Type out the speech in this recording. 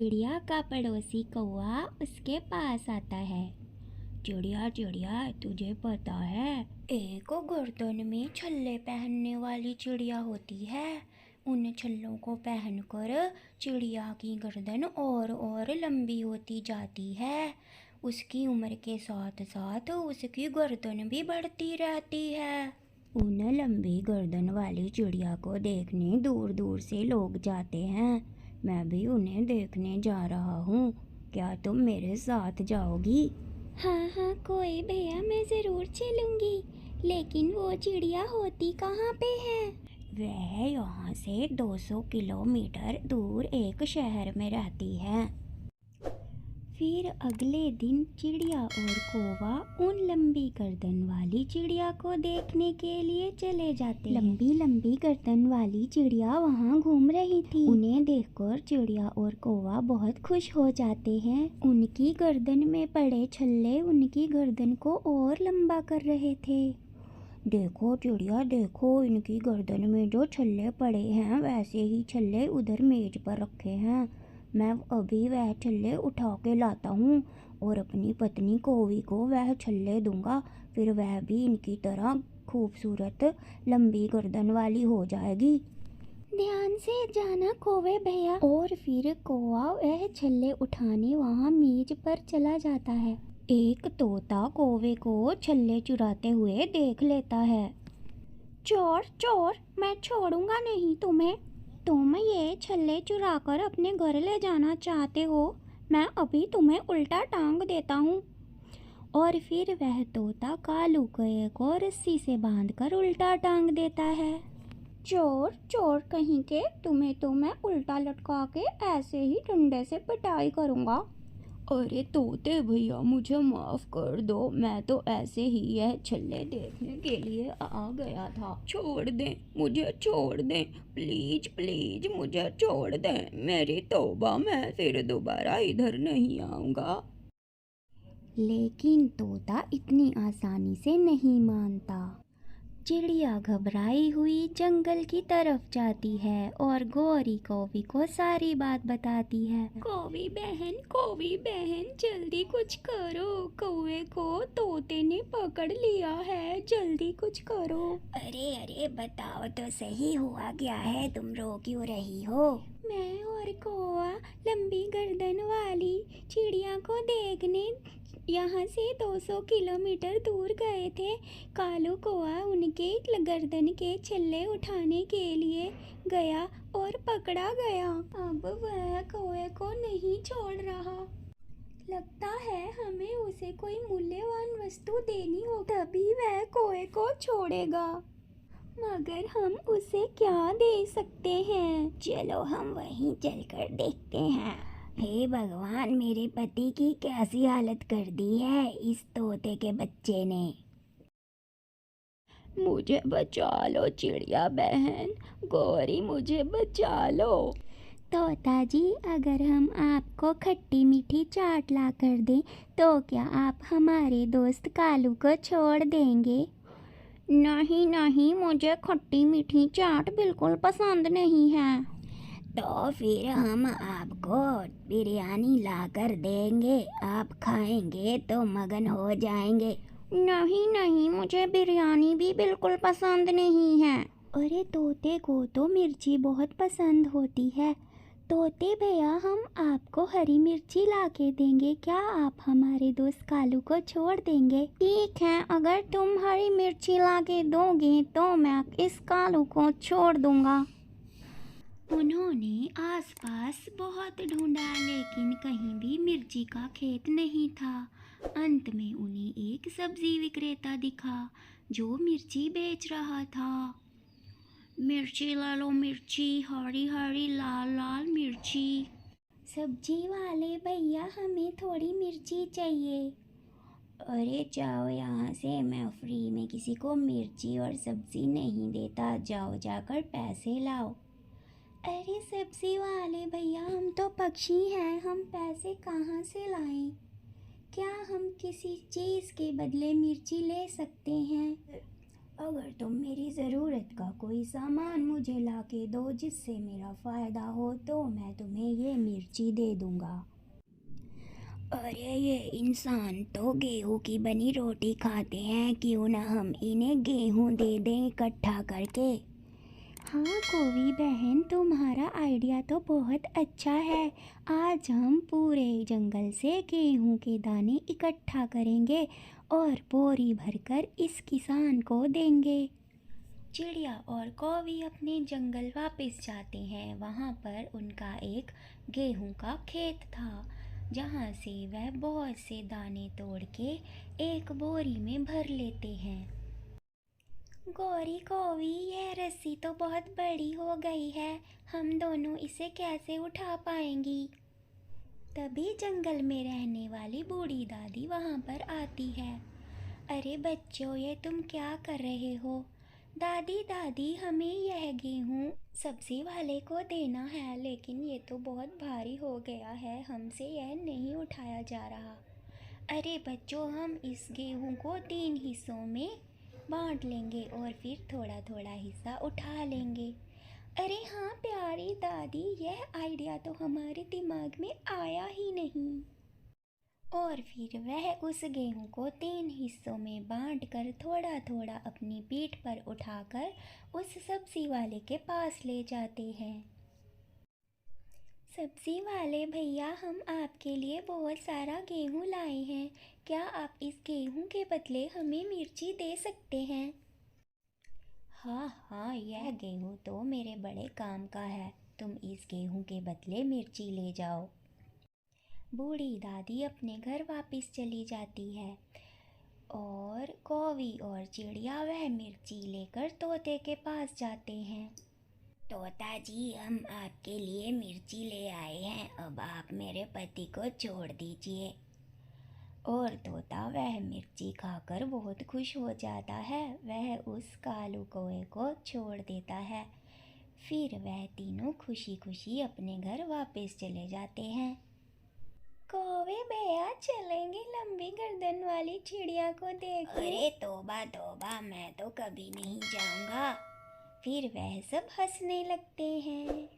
चिड़िया का पड़ोसी कौवा उसके पास आता है। चिड़िया चिड़िया, तुझे पता है, एक गर्दन में छल्ले पहनने वाली चिड़िया होती है। उन छल्लों को पहनकर चिड़िया की गर्दन और लंबी होती जाती है। उसकी उम्र के साथ साथ उसकी गर्दन भी बढ़ती रहती है। उन लंबी गर्दन वाली चिड़िया को देखने दूर दूर से लोग जाते हैं। मैं भी उन्हें देखने जा रहा हूँ। क्या तुम मेरे साथ जाओगी? हाँ हाँ, कोई भैया, मैं ज़रूर चलूँगी। लेकिन वो चिड़िया होती कहाँ पे है? वह यहाँ से 200 किलोमीटर दूर एक शहर में रहती है। फिर अगले दिन चिड़िया और कौवा उन लंबी गर्दन वाली चिड़िया को देखने के लिए चले जाते हैं। लंबी लंबी गर्दन वाली चिड़िया वहाँ घूम रही थी। उन्हें देखकर चिड़िया और कौवा बहुत खुश हो जाते हैं। उनकी गर्दन में पड़े छल्ले उनकी गर्दन को और लंबा कर रहे थे। देखो चिड़िया देखो, इनकी गर्दन में जो छल्ले पड़े हैं वैसे ही छल्ले उधर मेज पर रखे हैं। मैं अभी वह छल्ले उठा के लाता हूँ और अपनी पत्नी कौवी को वह छल्ले दूंगा। फिर वह भी इनकी तरह खूबसूरत लंबी गर्दन वाली हो जाएगी। ध्यान से जाना कौवे भैया। और फिर कौवा वह छल्ले उठाने वहाँ मेज पर चला जाता है। एक तोता कौवे को छल्ले चुराते हुए देख लेता है। चोर चोर, मैं छोड़ूंगा नहीं तुम्हें। तुम ये छल्ले चुराकर अपने घर ले जाना चाहते हो, मैं अभी तुम्हें उल्टा टांग देता हूँ। और फिर वह तोता कालू कौवे को रस्सी से बांधकर उल्टा टांग देता है। चोर चोर कहीं के, तुम्हें तो मैं उल्टा लटका के ऐसे ही डंडे से पिटाई करूँगा। अरे तोते भैया, मुझे माफ़ कर दो, मैं तो ऐसे ही यह छल्ले देखने के लिए आ गया था। छोड़ दें, मुझे छोड़ दें, प्लीज प्लीज मुझे छोड़ दें। मेरी तौबा, मैं फिर दोबारा इधर नहीं आऊँगा। लेकिन तोता इतनी आसानी से नहीं मानता। चिड़िया घबराई हुई जंगल की तरफ जाती है और गौरी कौवी को सारी बात बताती है। कौवी बहन, जल्दी कुछ करो, कौवे को तोते ने पकड़ लिया है, जल्दी कुछ करो। अरे अरे, बताओ तो सही, हुआ क्या है? तुम रो क्यों रही हो? मैं और कौवा लंबी गर्दन वाली चिड़िया को देखने यहाँ से 200 किलोमीटर दूर गए थे। कालू कौवा उनके गर्दन के छल्ले उठाने के लिए गया और पकड़ा गया। अब वह कौवे को नहीं छोड़ रहा। लगता है हमें उसे कोई मूल्यवान वस्तु देनी हो, तभी वह कौवे को छोड़ेगा। मगर हम उसे क्या दे सकते हैं? चलो हम वहीं चलकर देखते हैं। हे भगवान, मेरे पति की कैसी हालत कर दी है इस तोते के बच्चे ने। मुझे बचा लो चिड़िया बहन, गौरी मुझे बचा लो। तोता जी, अगर हम आपको खट्टी मीठी चाट ला कर दें तो क्या आप हमारे दोस्त कालू को छोड़ देंगे? नहीं नहीं, मुझे खट्टी मीठी चाट बिल्कुल पसंद नहीं है। तो फिर हम आपको बिरयानी ला कर देंगे, आप खाएंगे तो मगन हो जाएंगे। नहीं नहीं, मुझे बिरयानी भी बिल्कुल पसंद नहीं है। अरे तोते को तो मिर्ची बहुत पसंद होती है। तोते भैया, हम आपको हरी मिर्ची ला के देंगे, क्या आप हमारे दोस्त कालू को छोड़ देंगे? ठीक है, अगर तुम हरी मिर्ची ला के दोगे तो मैं इस कालू को छोड़ दूंगा। उन्होंने आसपास बहुत ढूंढा, लेकिन कहीं भी मिर्ची का खेत नहीं था। अंत में उन्हें एक सब्जी विक्रेता दिखा जो मिर्ची बेच रहा था। मिर्ची ला लो, मिर्ची, हरी हरी लाल लाल मिर्ची। सब्जी वाले भैया, हमें थोड़ी मिर्ची चाहिए। अरे जाओ यहाँ से, मैं फ्री में किसी को मिर्ची और सब्जी नहीं देता, जाओ जाकर पैसे लाओ। अरे सब्जी वाले भैया, हम तो पक्षी हैं, हम पैसे कहाँ से लाएं? क्या हम किसी चीज़ के बदले मिर्ची ले सकते हैं? अगर तुम मेरी ज़रूरत का कोई सामान मुझे ला के दो जिससे मेरा फ़ायदा हो तो मैं तुम्हें ये मिर्ची दे दूँगा। अरे ये इंसान तो गेहूं की बनी रोटी खाते हैं, क्यों ना हम इन्हें गेहूं दे दें इकट्ठा करके। हाँ कोवी बहन, तुम्हारा आइडिया तो बहुत अच्छा है। आज हम पूरे जंगल से गेहूं के दाने इकट्ठा करेंगे और बोरी भरकर इस किसान को देंगे। चिड़िया और कौवी अपने जंगल वापस जाते हैं। वहाँ पर उनका एक गेहूं का खेत था, जहाँ से वह बहुत से दाने तोड़ के एक बोरी में भर लेते हैं। गौरी कौवी, यह रस्सी तो बहुत बड़ी हो गई है, हम दोनों इसे कैसे उठा पाएंगी? तभी जंगल में रहने वाली बूढ़ी दादी वहाँ पर आती है। अरे बच्चों, ये तुम क्या कर रहे हो? दादी दादी, हमें यह गेहूँ सब्जी वाले को देना है, लेकिन ये तो बहुत भारी हो गया है, हमसे यह नहीं उठाया जा रहा। अरे बच्चों, हम इस गेहूँ को 3 हिस्सों में बांट लेंगे और फिर थोड़ा थोड़ा हिस्सा उठा लेंगे। अरे हाँ प्यारी दादी, यह आइडिया तो हमारे दिमाग में आया ही नहीं। और फिर वह उस गेहूं को 3 हिस्सों में बांटकर थोड़ा थोड़ा अपनी पीठ पर उठाकर उस सब्जी वाले के पास ले जाते हैं। सब्जी वाले भैया, हम आपके लिए बहुत सारा गेहूं लाए हैं, क्या आप इस गेहूं के बदले हमें मिर्ची दे सकते हैं? हाँ हाँ, यह गेहूं तो मेरे बड़े काम का है, तुम इस गेहूं के बदले मिर्ची ले जाओ। बूढ़ी दादी अपने घर वापस चली जाती है और कौवी और चिड़िया वह मिर्ची लेकर तोते के पास जाते हैं। तोता जी, हम आपके लिए मिर्ची ले आए हैं, अब आप मेरे पति को छोड़ दीजिए। और तोता वह मिर्ची खाकर बहुत खुश हो जाता है, वह उस कालू कौवे को छोड़ देता है। फिर वह तीनों खुशी खुशी अपने घर वापस चले जाते हैं। कौवे भैया, चलेंगे लंबी गर्दन वाली चिड़िया को देखने? अरे तौबा तौबा, मैं तो कभी नहीं जाऊंगा। फिर वह सब हंसने लगते हैं।